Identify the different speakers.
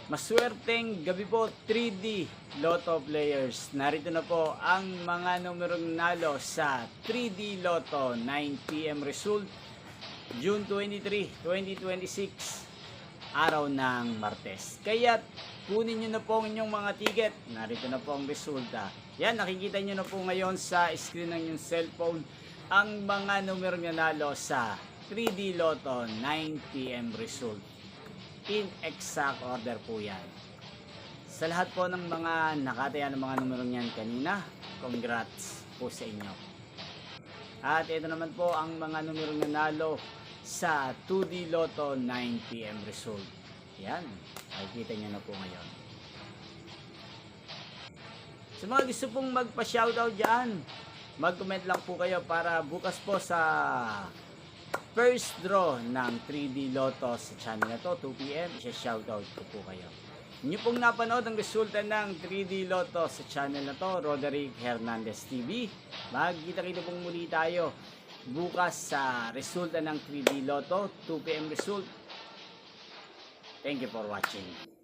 Speaker 1: Maswerteng gabi po 3D Lotto players. Narito na po ang mga numerong nalo sa 3D Lotto 9 PM result June 23, 2026, araw ng Martes. Kaya kunin nyo na po ang inyong mga ticket. Narito na po ang resulta. Yan, nakikita nyo na po ngayon sa screen ng inyong cellphone ang mga numerong nanalo sa 3D Lotto 9 PM result. In exact order po yan. Sa lahat po ng mga nakataya ng mga numero niyan kanina, congrats po sa inyo. At ito naman po ang mga numero nanalo sa 2D Lotto 9 PM result. Yan, makikita nyo na po ngayon. Sa mga gusto pong magpa-shoutout dyan, mag-comment lang po kayo para bukas po sa first draw ng 3D Lotto sa channel na to, 2 PM, isa-shoutout ko po kayo. Inyo pong napanood ang resulta ng 3D Lotto sa channel na to, Roderick Hernandez TV. Magkita-kita pong muli tayo bukas sa resulta ng 3D Lotto, 2 PM result. Thank you for watching.